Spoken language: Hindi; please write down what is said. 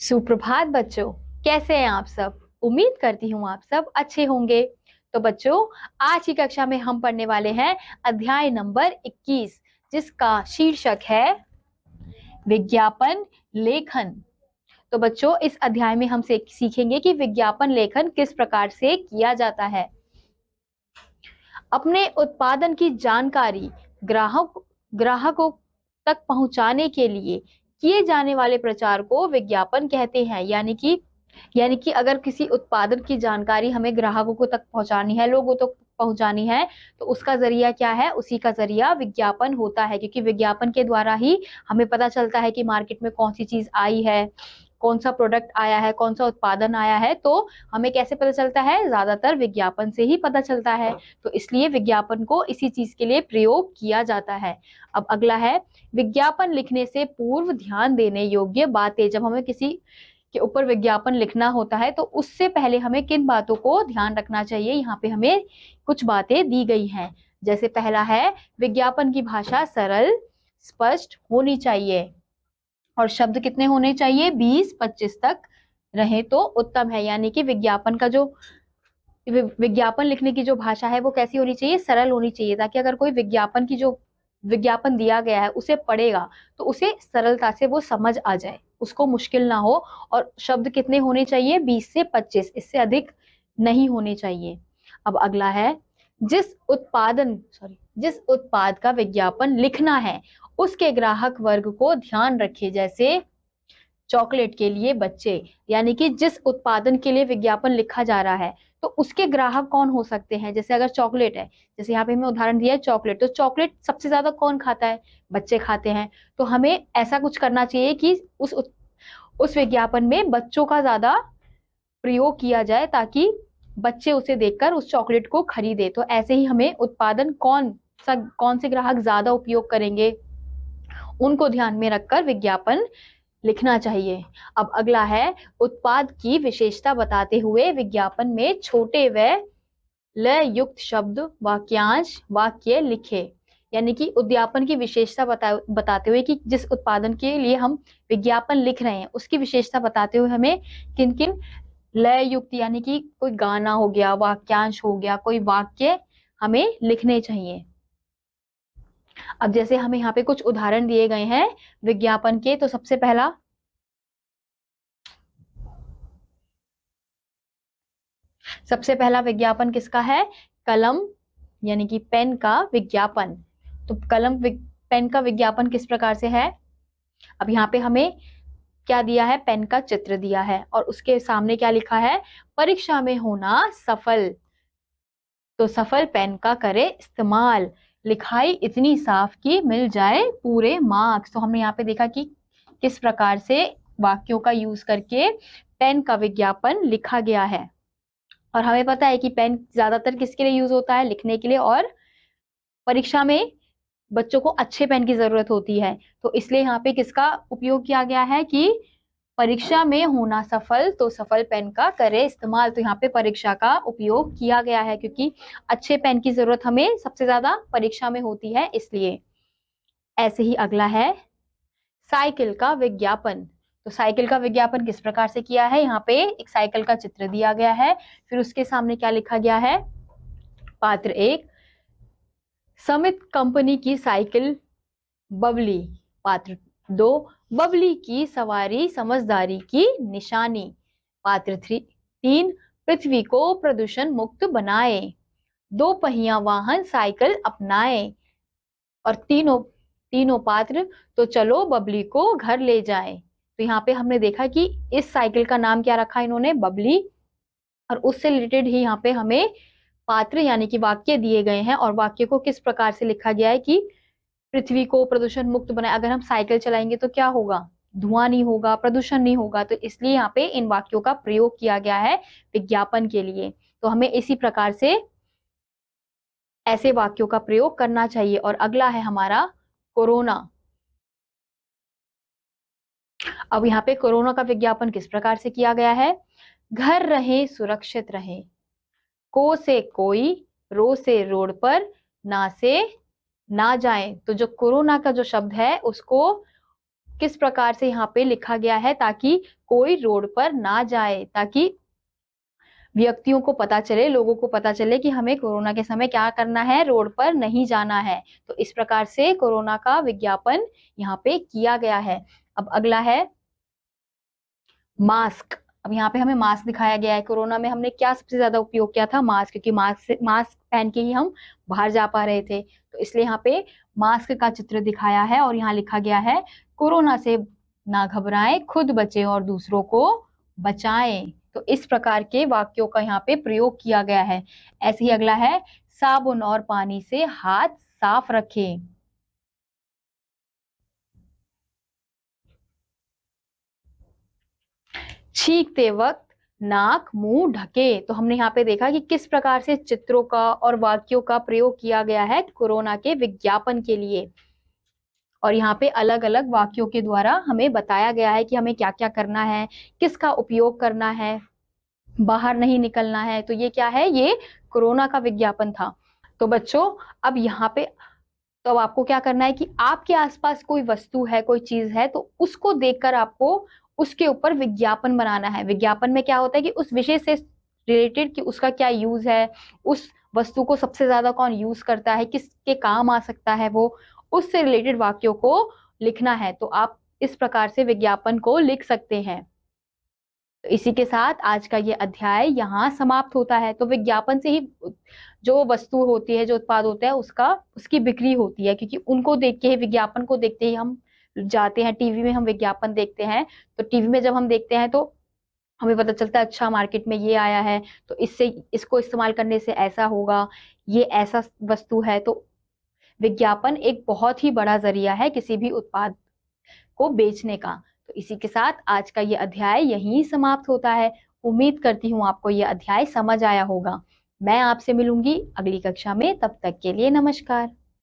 सुप्रभात बच्चों। कैसे हैं आप सब? उम्मीद करती हूँ आप सब अच्छे होंगे। तो बच्चों, आज की कक्षा में हम पढ़ने वाले हैं अध्याय नंबर 21, जिसका शीर्षक है विज्ञापन लेखन। तो बच्चों, इस अध्याय में हम सीखेंगे कि विज्ञापन लेखन किस प्रकार से किया जाता है। अपने उत्पादन की जानकारी ग्राहकों तक पहुंचाने के लिए किए जाने वाले प्रचार को विज्ञापन कहते हैं। यानी कि अगर किसी उत्पादन की जानकारी हमें ग्राहकों को तक पहुंचानी है, लोगों तक पहुंचानी है, तो उसका जरिया क्या है? उसी का जरिया विज्ञापन होता है, क्योंकि विज्ञापन के द्वारा ही हमें पता चलता है कि मार्केट में कौन सी चीज आई है, कौन सा प्रोडक्ट आया है, कौन सा उत्पादन आया है। तो हमें कैसे पता चलता है? ज्यादातर विज्ञापन से ही पता चलता है। तो इसलिए विज्ञापन को इसी चीज के लिए प्रयोग किया जाता है। अब अगला है, विज्ञापन लिखने से पूर्व ध्यान देने योग्य बातें। जब हमें किसी के ऊपर विज्ञापन लिखना होता है तो उससे पहले हमें किन बातों को ध्यान रखना चाहिए? यहाँ पे हमें कुछ बातें दी गई हैं। जैसे पहला है, विज्ञापन की भाषा सरल स्पष्ट होनी चाहिए और शब्द कितने होने चाहिए? 20-25 तक रहे तो उत्तम है। यानी कि विज्ञापन का जो विज्ञापन लिखने की जो भाषा है वो कैसी होनी चाहिए? सरल होनी चाहिए, ताकि अगर कोई विज्ञापन दिया गया है उसे पढ़ेगा तो उसे सरलता से वो समझ आ जाए, उसको मुश्किल ना हो। और शब्द कितने होने चाहिए? 20 से 25, इससे अधिक नहीं होने चाहिए। अब अगला है, जिस उत्पाद का विज्ञापन लिखना है उसके ग्राहक वर्ग को ध्यान रखे। जैसे चॉकलेट के लिए बच्चे, यानी कि जिस उत्पादन के लिए विज्ञापन लिखा जा रहा है तो उसके ग्राहक कौन हो सकते हैं? जैसे अगर चॉकलेट है, जैसे यहाँ पे हमें उदाहरण दिया है चॉकलेट, तो चॉकलेट सबसे ज्यादा कौन खाता है? बच्चे खाते हैं। तो हमें ऐसा कुछ करना चाहिए कि उस विज्ञापन में बच्चों का ज्यादा प्रयोग किया जाए, ताकि बच्चे उसे देखकर उस चॉकलेट को खरीदे। तो ऐसे ही हमें उत्पादन कौन से ग्राहक ज्यादा उपयोग करेंगे, उनको ध्यान में रखकर विज्ञापन लिखना चाहिए। अब अगला है, उत्पाद की विशेषता बताते हुए विज्ञापन में छोटे व लय युक्त शब्द वाक्य लिखे। यानी कि उद्यापन की विशेषता बताते हुए कि जिस उत्पादन के लिए हम विज्ञापन लिख रहे हैं उसकी विशेषता बताते हुए हमें किन किन लय युक्त, यानी कि कोई गाना हो गया, वाक्यांश हो गया, कोई वाक्य हमें लिखने चाहिए। अब जैसे हमें यहाँ पे कुछ उदाहरण दिए गए हैं विज्ञापन के, तो सबसे पहला विज्ञापन किसका है? कलम यानी कि पेन का विज्ञापन। तो पेन का विज्ञापन किस प्रकार से है? अब यहाँ पे हमें क्या दिया है? पेन का चित्र दिया है और उसके सामने क्या लिखा है? परीक्षा में होना सफल, तो सफल पेन का करे इस्तेमाल, लिखाई इतनी साफ कि मिल जाए पूरे मार्क्स। तो हमने यहाँ पे देखा कि किस प्रकार से वाक्यों का यूज करके पेन का विज्ञापन लिखा गया है। और हमें पता है कि पेन ज्यादातर किसके लिए यूज होता है? लिखने के लिए, और परीक्षा में बच्चों को अच्छे पेन की जरूरत होती है। तो इसलिए यहाँ पे किसका उपयोग किया गया है कि परीक्षा में होना सफल, तो सफल पेन का करे इस्तेमाल। तो यहाँ पे परीक्षा का उपयोग किया गया है, क्योंकि अच्छे पेन की जरूरत हमें सबसे ज्यादा परीक्षा में होती है, इसलिए। ऐसे ही अगला है, साइकिल का विज्ञापन। तो साइकिल का विज्ञापन किस प्रकार से किया है? यहाँ पे एक साइकिल का चित्र दिया गया है, फिर उसके सामने क्या लिखा गया है? पात्र 1, समित कंपनी की साइकिल बबली। पात्र 2, बबली की सवारी समझदारी की निशानी। पात्र 3, पृथ्वी को प्रदूषण मुक्त बनाए, 2 पहिया वाहन साइकिल अपनाए। और तीनों पात्र, तो चलो बबली को घर ले जाए। तो यहाँ पे हमने देखा कि इस साइकिल का नाम क्या रखा इन्होंने? बबली। और उससे रिलेटेड ही यहाँ पे हमें पात्र यानी कि वाक्य दिए गए हैं, और वाक्य को किस प्रकार से लिखा गया है कि पृथ्वी को प्रदूषण मुक्त बनाए। अगर हम साइकिल चलाएंगे तो क्या होगा? धुआं नहीं होगा, प्रदूषण नहीं होगा। तो इसलिए यहाँ पे इन वाक्यों का प्रयोग किया गया है विज्ञापन के लिए। तो हमें इसी प्रकार से ऐसे वाक्यों का प्रयोग करना चाहिए। और अगला है हमारा कोरोना। अब यहाँ पे कोरोना का विज्ञापन किस प्रकार से किया गया है? घर रहे सुरक्षित रहे, को से कोई, रो से रोड पर, ना से ना जाए। तो जो कोरोना का जो शब्द है उसको किस प्रकार से यहाँ पे लिखा गया है ताकि कोई रोड पर ना जाए, ताकि व्यक्तियों को पता चले, लोगों को पता चले कि हमें कोरोना के समय क्या करना है, रोड पर नहीं जाना है। तो इस प्रकार से कोरोना का विज्ञापन यहाँ पे किया गया है। अब अगला है मास्क। अब यहाँ पे हमें मास्क दिखाया गया है। कोरोना में हमने क्या सबसे ज्यादा उपयोग किया था? मास्क, क्योंकि मास्क पहन के ही हम बाहर जा पा रहे थे। तो इसलिए यहाँ पे मास्क का चित्र दिखाया है और यहाँ लिखा गया है कोरोना से ना घबराएं, खुद बचें और दूसरों को बचाएं। तो इस प्रकार के वाक्यों का यहाँ पे प्रयोग किया गया है। ऐसे ही अगला है साबुन और पानी से हाथ साफ रखें। छींकते वक्त नाक मुंह ढके। तो हमने यहाँ पे देखा कि किस प्रकार से चित्रों का और वाक्यों का प्रयोग किया गया है कोरोना के विज्ञापन के लिए। और यहाँ पे अलग अलग वाक्यों के द्वारा हमें बताया गया है कि हमें क्या क्या करना है, किसका उपयोग करना है, बाहर नहीं निकलना है। तो ये क्या है? ये कोरोना का विज्ञापन था। तो बच्चों अब यहाँ पे तो अब आपको क्या करना है कि आपके आसपास कोई वस्तु है, कोई चीज है, तो उसको देखकर आपको उसके ऊपर विज्ञापन बनाना है। विज्ञापन में क्या होता है कि उस विषय से रिलेटेड कि उसका क्या यूज है, उस वस्तु को सबसे ज्यादा कौन यूज करता है, किसके काम आ सकता है, वो उससे रिलेटेड वाक्यों को लिखना है। तो आप इस प्रकार से विज्ञापन को लिख सकते हैं। तो इसी के साथ आज का ये अध्याय यहाँ समाप्त होता है। तो विज्ञापन से ही जो वस्तु होती है, जो उत्पाद होता है, उसकी बिक्री होती है, क्योंकि उनको देख के ही, विज्ञापन को देखते ही हम जाते हैं। टीवी में हम विज्ञापन देखते हैं, तो टीवी में जब हम देखते हैं तो हमें पता चलता है अच्छा मार्केट में ये आया है, तो इसको इस्तेमाल करने से ऐसा होगा, ये ऐसा वस्तु है। तो विज्ञापन एक बहुत ही बड़ा जरिया है किसी भी उत्पाद को बेचने का। तो इसी के साथ आज का ये अध्याय यहीं समाप्त होता है। उम्मीद करती हूँ आपको ये अध्याय समझ आया होगा। मैं आपसे मिलूंगी अगली कक्षा में। तब तक के लिए नमस्कार।